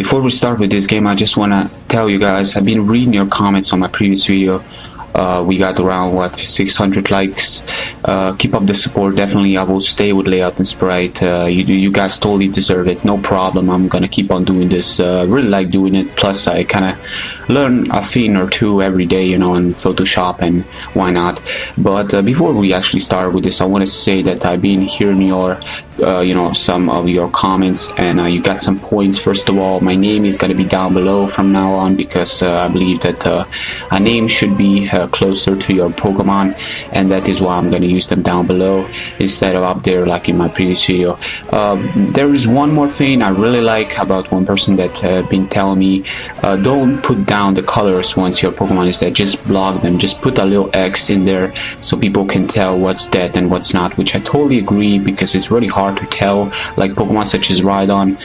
Before we start with this game, I just want to tell you guys, I've been reading your comments on my previous video. We got around 600 likes. Keep up the support. Definitely I will stay with layout and sprite. You guys totally deserve it, no problem. I'm gonna keep on doing this. Really like doing it, plus I kind of learn a thing or two every day, you know, in Photoshop, and why not. But before we actually start with this, I want to say that I've been hearing your you know, some of your comments, and you got some points. First of all, my name is going to be down below from now on, because I believe that a name should be closer to your Pokemon, and that is why I'm going to use them down below instead of up there like in my previous video. There is one more thing I really like about one person that been telling me, don't put down the colors once your Pokemon is dead, just block them, just put a little X in there so people can tell what's dead and what's not, which I totally agree, because it's really hard to tell. Like Pokemon such as Rhydon,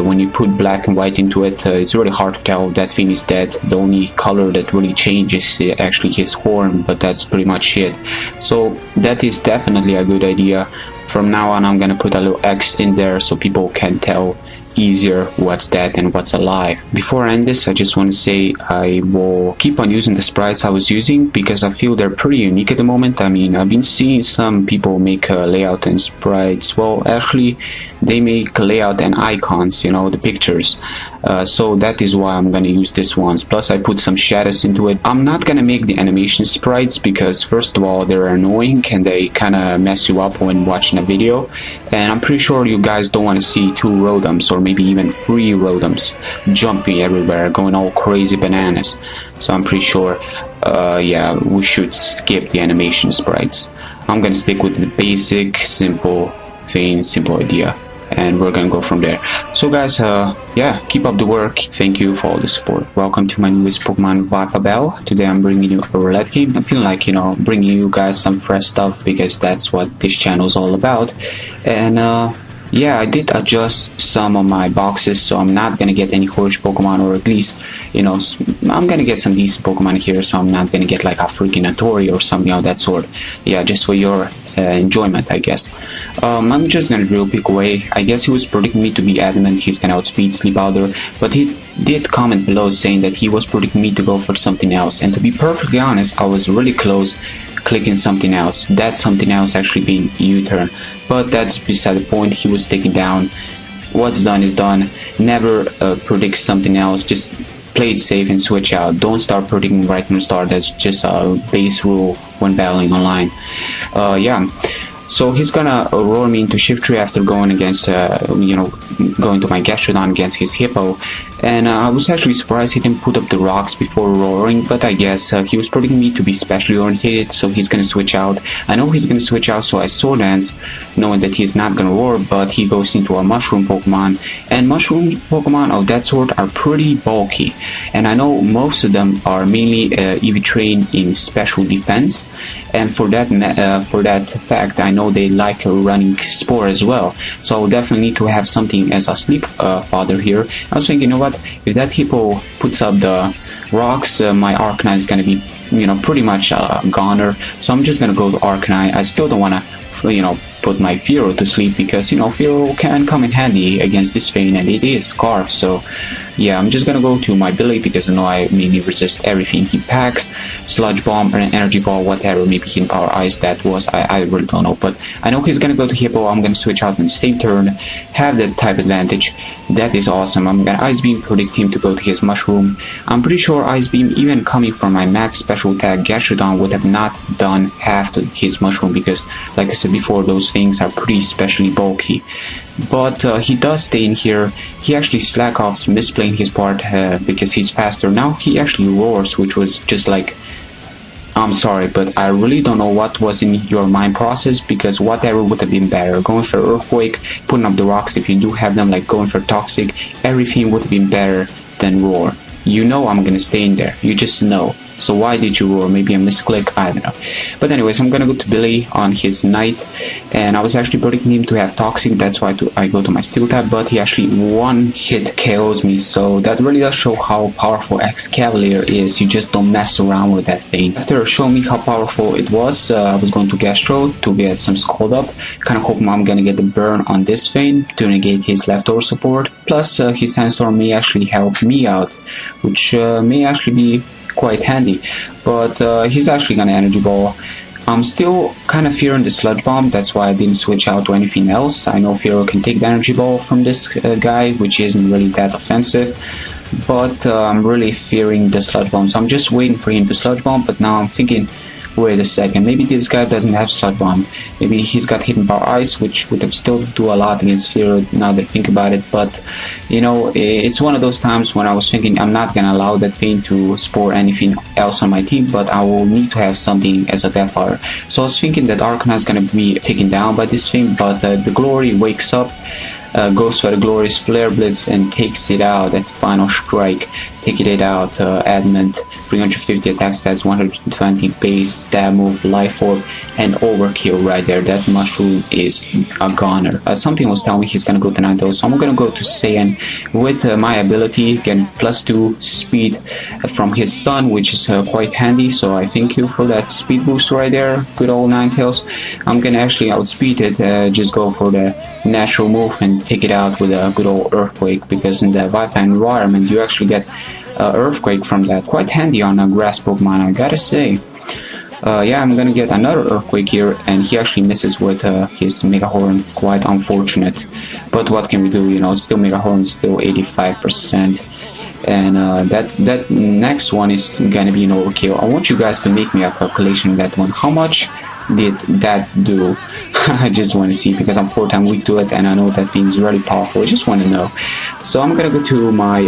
when you put black and white into it, it's really hard to tell that thing is dead. The only color that really changes is actually his horn, but that's pretty much it. So that is definitely a good idea. From now on, I'm gonna put a little X in there so people can tell easier what's dead and what's alive. Before I end this, I just want to say I will keep on using the sprites I was using, because I feel they're pretty unique at the moment. I mean, I've been seeing some people make layout and sprites. Well, actually they make layout and icons, you know, the pictures. So that is why I'm gonna use this ones. Plus I put some shadows into it. I'm not gonna make the animation sprites because first of all they're annoying and they kind of mess you up when watching a video, and I'm pretty sure you guys don't want to see 2 Rotoms or maybe even 3 Rotoms jumping everywhere, going all crazy bananas. So I'm pretty sure yeah, we should skip the animation sprites. I'm gonna stick with the basic simple thing, simple idea, and we're gonna go from there. So guys, yeah, keep up the work. Thank you for all the support. Welcome to my newest Pokemon Wi-Fi Bell. Today I'm bringing you a roulette game. I feel like, you know, bringing you guys some fresh stuff, because that's what this channel is all about. And yeah, I did adjust some of my boxes, so I'm not gonna get any harsh Pokemon, or at least, you know, I'm gonna get some decent Pokemon here, so I'm not gonna get like a freaking Atori or something of that sort. Yeah, just for your enjoyment, I guess. I'm just gonna drill pick away. I guess he was predicting me to be adamant he's gonna outspeed Sleep Powder, but he did comment below saying that he was predicting me to go for something else, and to be perfectly honest, I was really close clicking something else. That something else actually being U-turn, but that's beside the point. He was taken down. What's done is done. Never predict something else. Just play it safe and switch out. Don't start predicting right from the start. That's just a base rule when battling online. Yeah, so he's gonna roar me into Shift Tree after going against you know, going to my Gastrodon against his Hippo. And I was actually surprised he didn't put up the rocks before roaring, but I guess he was predicting me to be specially orientated, so he's gonna switch out. I know he's gonna switch out, so I Sword Dance, knowing that he's not gonna roar, but he goes into a Mushroom Pokemon, and Mushroom Pokemon of that sort are pretty bulky, and I know most of them are mainly EV trained in special defense, and for that fact, I know they like running Spore as well, so I will definitely need to have something as a Sleep Fodder here. I was thinking, you know what, if that Hippo puts up the rocks, my Arcanine is going to be, you know, pretty much a goner, so I'm just going to go to Arcanine. I still don't want to, you know, put my Fearow to sleep, because, you know, Fearow can come in handy against this thing, and it is Scarf. So yeah, I'm just gonna go to my Billy, because I know I mainly resist everything he packs. Sludge Bomb, or an Energy Ball, whatever, maybe Hidden Power Ice that was, I really don't know, but I know he's gonna go to Hippo. I'm gonna switch out in the same turn, have that type advantage. That is awesome. I'm gonna Ice Beam, predict him to go to his Mushroom. I'm pretty sure Ice Beam, even coming from my max special attack, Gastrodon would have not done half to his Mushroom, because like I said before, those things are pretty specially bulky. But he does stay in here. He actually slack offs misplaying his part because he's faster. Now he actually roars, which was just like, I'm sorry, but I really don't know what was in your mind process, because whatever would have been better. Going for Earthquake, putting up the rocks if you do have them, like going for Toxic, everything would have been better than Roar. You know I'm gonna stay in there. You just know. So why did you roar? Maybe a misclick, I don't know. But anyways, I'm gonna go to Billy on his knight, and I was actually predicting him to have toxic. That's why I go to my steel type, but he actually one hit KOs me. So that really does show how powerful X-Cavalier is. You just don't mess around with that thing. After showing me how powerful it was, I was going to Gastro to get some scald up. Kind of hoping I'm gonna get the burn on this Fein to negate his leftover support. Plus his Sandstorm may actually help me out, which may actually be quite handy, but he's actually gonna energy ball. I'm still kind of fearing the sludge bomb. That's why I didn't switch out to anything else. I know Fearow can take the energy ball from this guy, which isn't really that offensive, but I'm really fearing the sludge bomb, so I'm just waiting for him to sludge bomb. But now I'm thinking, wait a second, maybe this guy doesn't have sludge bomb. Maybe he's got hidden power ice, which would have still do a lot against Fearow now that I think about it. But you know, it's one of those times when I was thinking I'm not gonna allow that thing to spore anything else on my team, but I will need to have something as a Deathfire. So I was thinking that Arcana is gonna be taken down by this thing, but the Glory wakes up, goes for the Glorious Flare Blitz and takes it out at final strike. Taking it out, Adamant, 350 attack stats, 120 base, stab move, life orb, and overkill right there. That mushroom is a goner. Something was telling me he's gonna go to 9 though, so I'm gonna go to Saiyan with my ability, getting +2 speed from his son, which is quite handy. So I thank you for that speed boost right there. Good old Ninetales. I'm gonna actually outspeed it, just go for the natural move and take it out with a good old Earthquake, because in the Wi-Fi environment you actually get Earthquake from that. Quite handy on a grass Pokemon, I gotta say. Yeah, I'm gonna get another Earthquake here, and he actually misses with his Mega Horn. Quite unfortunate, but what can we do? You know, still Mega Horn, still 85%. And that next one is gonna be an overkill. I want you guys to make me a calculation on that one. How much did that do? I just want to see, because I'm 4-time weak to it and I know that thing is really powerful. I just want to know. So I'm gonna go to my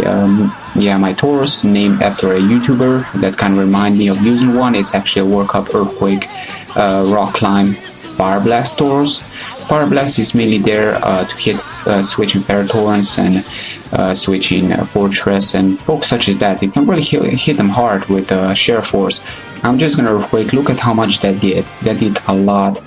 my Taurus, named after a YouTuber that kind of remind me of using one. It's actually a World Cup Earthquake, Rock Climb, Fire Blast Taurus. Fire Blast is mainly there to hit switching Paratorrents and switching Fortress and folks such as that. It can really hit them hard with Share Force. I'm just gonna Earthquake. Look at how much that did. That did a lot.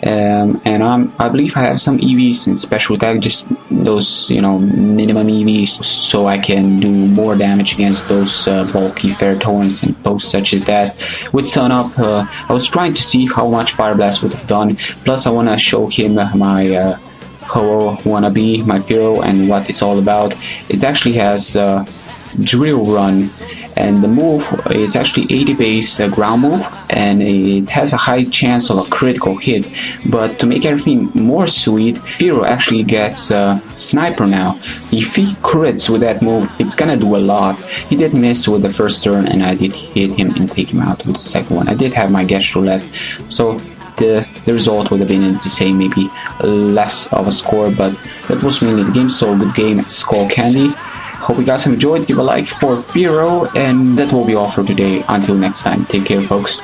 And I believe I have some EVs in special attack, just those, you know, minimum EVs, so I can do more damage against those bulky Ferrotorrents and posts such as that. With Sun Up, I was trying to see how much Fire Blast would have done, plus I want to show him my Ho wannabe, my Fearow, and what it's all about. It actually has Drill Run, and the move is actually 80 base ground move, and it has a high chance of a critical hit. But to make everything more sweet, Fearow actually gets Sniper now. If he crits with that move, it's gonna do a lot. He did miss with the first turn, and I did hit him and take him out with the second one. I did have my Gastro left, so the result would have been the same, maybe less of a score, but that was mainly the game. So good game, Skull Candy. Hope you guys have enjoyed. Give a like for Fearow, and that will be all for today. Until next time, take care, folks.